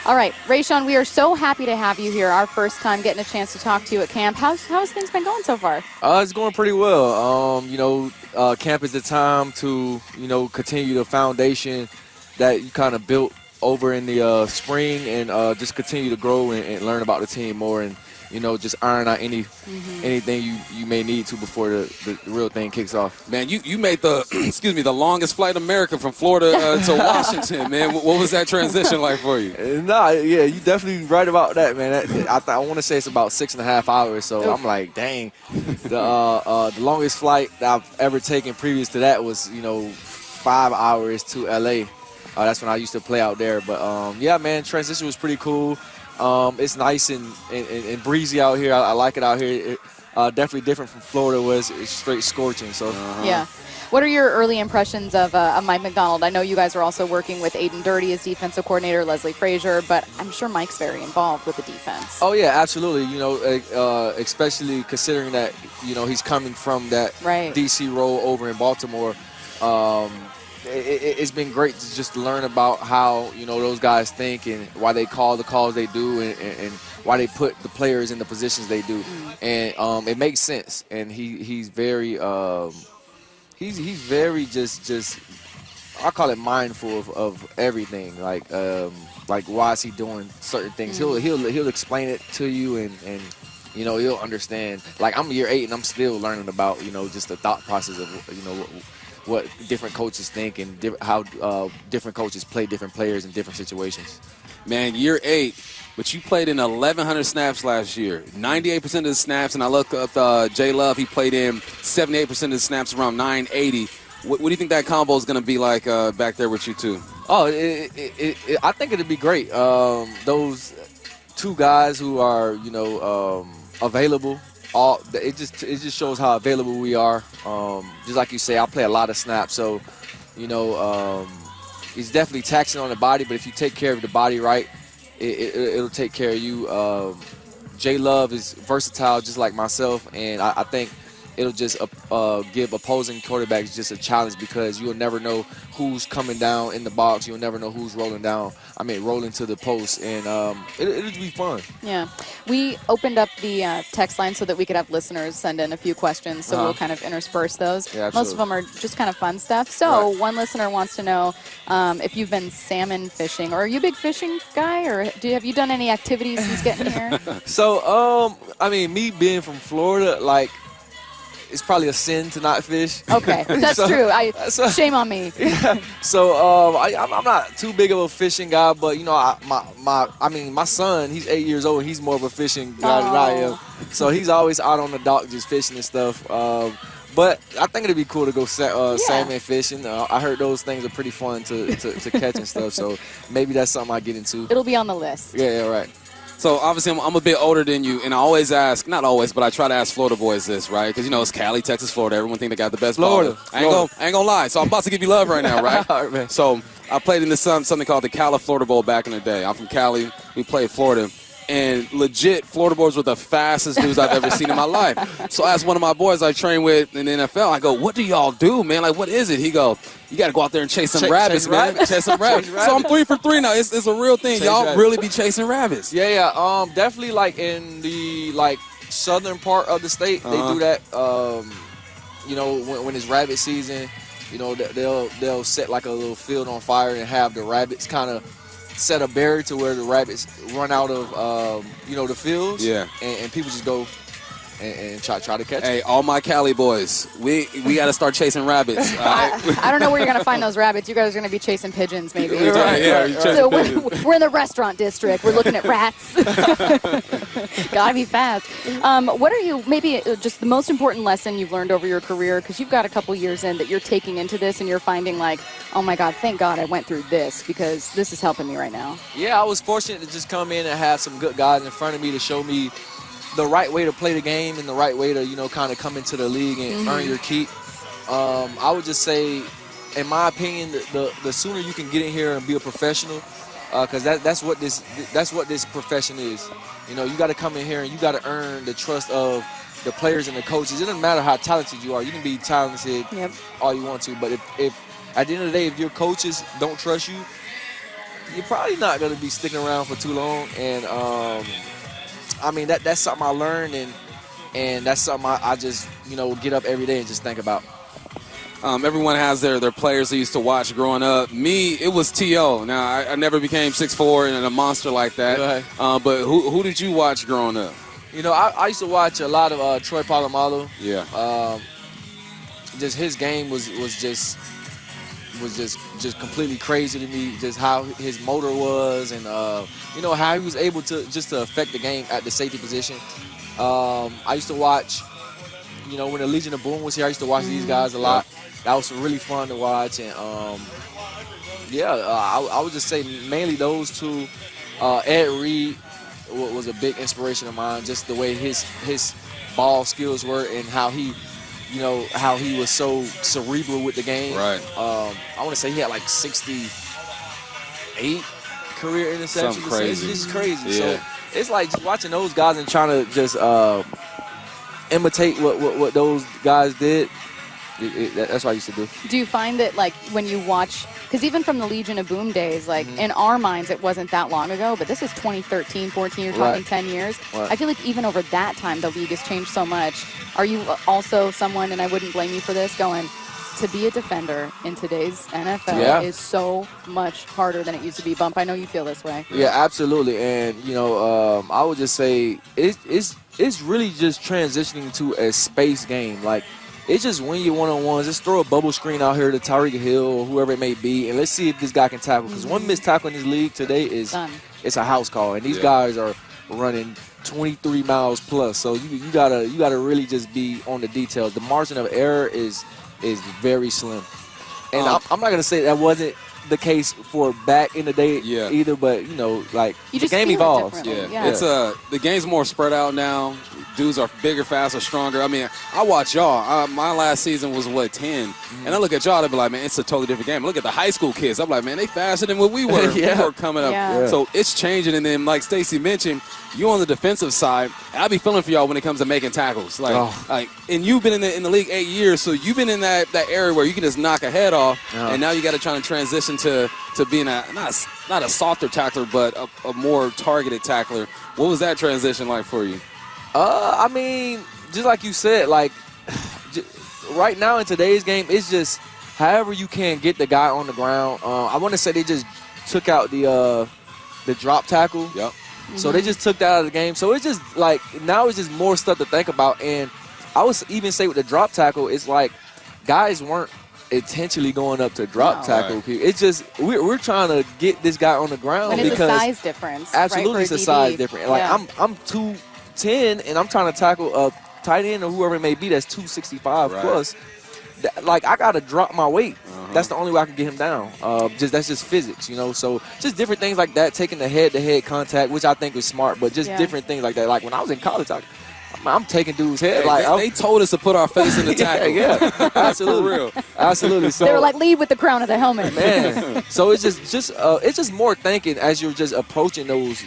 All right, Rayshawn, we are so happy to have you here. Our first time getting a chance to talk to you at camp. How's things been going so far? It's going pretty well. Camp is the time to, continue the foundation that you kind of built over in the spring and just continue to grow and learn about the team more and, just iron out anything you may need to before the real thing kicks off. Man, you made the the longest flight in America from Florida to Washington, man. What was that transition like for you? Yeah, you definitely right about that, man. I want to say it's about 6.5 hours. So I'm like, dang. The longest flight that I've ever taken previous to that was 5 hours to LA. That's when I used to play out there. But yeah, man, transition was pretty cool. It's nice and breezy out here. I like it out here. Definitely different from Florida, where it's straight scorching. So yeah. What are your early impressions of Mike Macdonald? I know you guys are also working with Aiden Dirty as defensive coordinator, Leslie Frazier, but I'm sure Mike's very involved with the defense. Oh yeah, absolutely. Especially considering that he's coming from that DC role over in Baltimore. It's been great to just learn about how those guys think and why they call the calls they do and why they put the players in the positions they do. And it makes sense. And he's very he's very just I call it mindful of everything. Like why is he doing certain things? He'll explain it to you and you'll understand. Like I'm year 8 and I'm still learning about just the thought process of what different coaches think and how different coaches play different players in different situations. Man, year 8, but you played in 1,100 snaps last year. 98% of the snaps, and I looked up J Love, he played in 78% of the snaps, around 980. What do you think that combo is going to be like back there with you two? Oh, I think it'd be great. Those two guys who are, available. It just shows how available we are. Just like you say, I play a lot of snaps, so it's definitely taxing on the body. But if you take care of the body right, it'll take care of you. J Love is versatile, just like myself, and I think it'll just give opposing quarterbacks just a challenge because you'll never know who's coming down in the box. You'll never know who's rolling to the post, and it'll be fun. Yeah. We opened up the text line so that we could have listeners send in a few questions, so we'll kind of intersperse those. Yeah, most of them are just kind of fun stuff. So one listener wants to know if you've been salmon fishing, or are you a big fishing guy, or have you done any activities since getting here? So, me being from Florida, it's probably a sin to not fish. Okay, that's true. Shame on me. Yeah. So I'm not too big of a fishing guy, but my son, he's 8 years old, and he's more of a fishing guy than I am. So he's always out on the dock just fishing and stuff. But I think it'd be cool to go salmon fishing. I heard those things are pretty fun to catch and stuff. So maybe that's something I get into. It'll be on the list. Yeah, right. So, obviously, I'm a bit older than you, and I always ask, not always, but I try to ask Florida boys this, right? Because, it's Cali, Texas, Florida. Everyone think they got the best Florida. I ain't gonna lie. So, I'm about to give you love right now, right? All right, man. So, I played in something called the Cali Florida Bowl back in the day. I'm from Cali. We played Florida. And legit, Florida boys were the fastest dudes I've ever seen in my life. So I asked one of my boys I train with in the NFL, I go, what do y'all do, man? What is it? He go, you got to go out there and chase some rabbits, man. Chase some rabbits. So I'm 3 for 3 now. It's a real thing. Y'all really be chasing rabbits. Yeah. Definitely in the southern part of the state, they do that. When it's rabbit season, they'll set a little field on fire and have the rabbits kind of set a barrier to where the rabbits run out of, the fields. Yeah. And people just go and try to catch them. Hey, all my Cali boys, we got to start chasing rabbits. I don't know where you're going to find those rabbits. You guys are going to be chasing pigeons, maybe. Right. So we're in the restaurant district. We're looking at rats. Got to be fast. What are you, maybe just the most important lesson you've learned over your career, because you've got a couple years in that you're taking into this and you're finding oh my God, thank God I went through this because this is helping me right now. Yeah, I was fortunate to just come in and have some good guys in front of me to show me the right way to play the game and the right way to, kind of come into the league and earn your keep. I would just say, in my opinion, the sooner you can get in here and be a professional, because that's what this profession is. You got to come in here and you got to earn the trust of the players and the coaches. It doesn't matter how talented you are. You can be talented all you want to, but if at the end of the day, if your coaches don't trust you, you're probably not going to be sticking around for too long. And I mean, that's something I learned, and that's something I just, get up every day and just think about. Everyone has their players they used to watch growing up. Me, it was T.O. Now, I never became 6'4" and a monster like that. Right. But who did you watch growing up? I used to watch a lot of Troy Polamalu. Yeah. Just his game was just completely crazy to me. Just how his motor was, and how he was able to affect the game at the safety position. I used to watch, when the Legion of Boom was here, I used to watch these guys a lot. That was really fun to watch, and I would just say mainly those two. Ed Reed was a big inspiration of mine. Just the way his ball skills were, and how he was so cerebral with the game. Right. I want to say he had like 68 career interceptions. Something crazy. It's crazy. Yeah. So it's like just watching those guys and trying to just imitate what those guys did. That's what I used to do. Do you find that, like, when you watch, because even from the Legion of Boom days, like, in our minds, it wasn't that long ago, but this is 2013, 14, you're talking 10 years. Right. I feel like even over that time, the league has changed so much. Are you also someone, and I wouldn't blame you for this, going, to be a defender in today's NFL is so much harder than it used to be? Bump, I know you feel this way. Yeah, absolutely. And, I would just say it's really just transitioning to a space game. Like, it's just win your one-on-ones. Just throw a bubble screen out here to Tyreek Hill or whoever it may be, and let's see if this guy can tackle. Because one missed tackle in this league today it's a house call, and these guys are running 23 miles plus. So you gotta really just be on the details. The margin of error is very slim, and I'm not gonna say that wasn't the case for back in the day either, but the game evolves. It's the game's more spread out now. Dudes are bigger, faster, stronger. I mean, I watch y'all. My last season was 10, and I look at y'all. They be like, man, it's a totally different game. I look at the high school kids. I'm like, man, they faster than what we were. We were coming up. Yeah. So it's changing. And then, like Stacy mentioned, you on the defensive side. And I be feeling for y'all when it comes to making tackles. And you've been in the league 8 years, so you've been in that area where you can just knock a head off, and now you got to try to transition to being not a softer tackler, but a more targeted tackler. What was that transition like for you? I mean, just like you said, like right now in today's game, it's just however you can get the guy on the ground. I want to say they just took out the drop tackle. Yep. So they just took that out of the game. So it's just like now it's just more stuff to think about. And I would even say with the drop tackle, it's like guys weren't intentionally going up to drop tackle people. It's just we're trying to get this guy on the ground And it's because a size difference. absolutely, right, it's a size difference. Like I'm 210 and I'm trying to tackle a tight end or whoever it may be that's 265 plus. Like I gotta drop my weight. That's the only way I can get him down. That's just physics, So just different things like that. Taking the head-to-head contact, which I think is smart, but just different things like that. Like when I was in college, I'm taking dudes' head. They told us to put our face in the tackle. Absolutely, for real. Absolutely. So they were like, lead with the crown of the helmet. Man, so it's just more thinking as you're just approaching those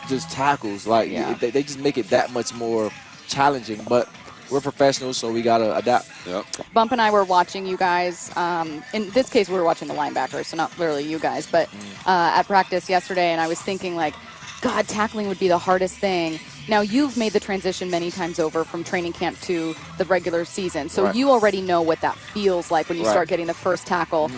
just tackles. Like they just make it that much more challenging, but. We're professionals, so we got to adapt. Yep. Bump and I were watching you guys. In this case, we were watching the linebackers, so not literally you guys. But at practice yesterday, and I was thinking, like, God, tackling would be the hardest thing. Now, you've made the transition many times over from training camp to the regular season. So you already know what that feels like when you start getting the first tackle.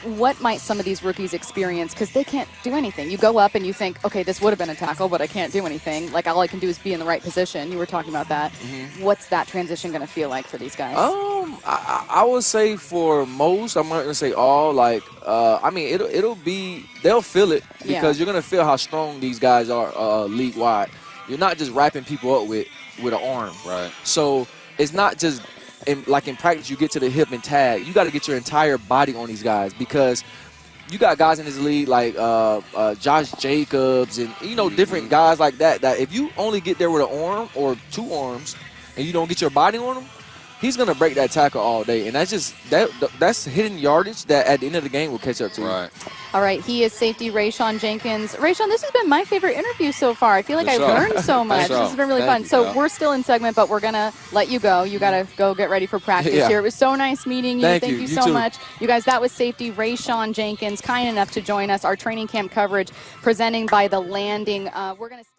What might some of these rookies experience? Because they can't do anything. You go up and you think, okay, this would have been a tackle, but I can't do anything. Like, all I can do is be in the right position. You were talking about that. What's that transition going to feel like for these guys? I would say for most, I'm not going to say all. Like, I mean, they'll feel it because you're going to feel how strong these guys are league-wide. You're not just wrapping people up with an arm. Right. So it's not just in practice you get to the hip and tag. You got to get your entire body on these guys because you got guys in this league like Josh Jacobs and different guys like that if you only get there with an arm or two arms and you don't get your body on them, he's going to break that tackle all day. And that's hidden yardage that at the end of the game will catch up to him. All right, he is safety Rayshawn Jenkins. Rayshawn, this has been my favorite interview so far. I feel like I learned so much. This has been really fun. So we're still in segment, but we're going to let you go. You got to go get ready for practice here. It was so nice meeting you. Thank you so much. You guys, that was safety Rayshawn Jenkins, kind enough to join us. Our training camp coverage presenting by The Landing. We're going to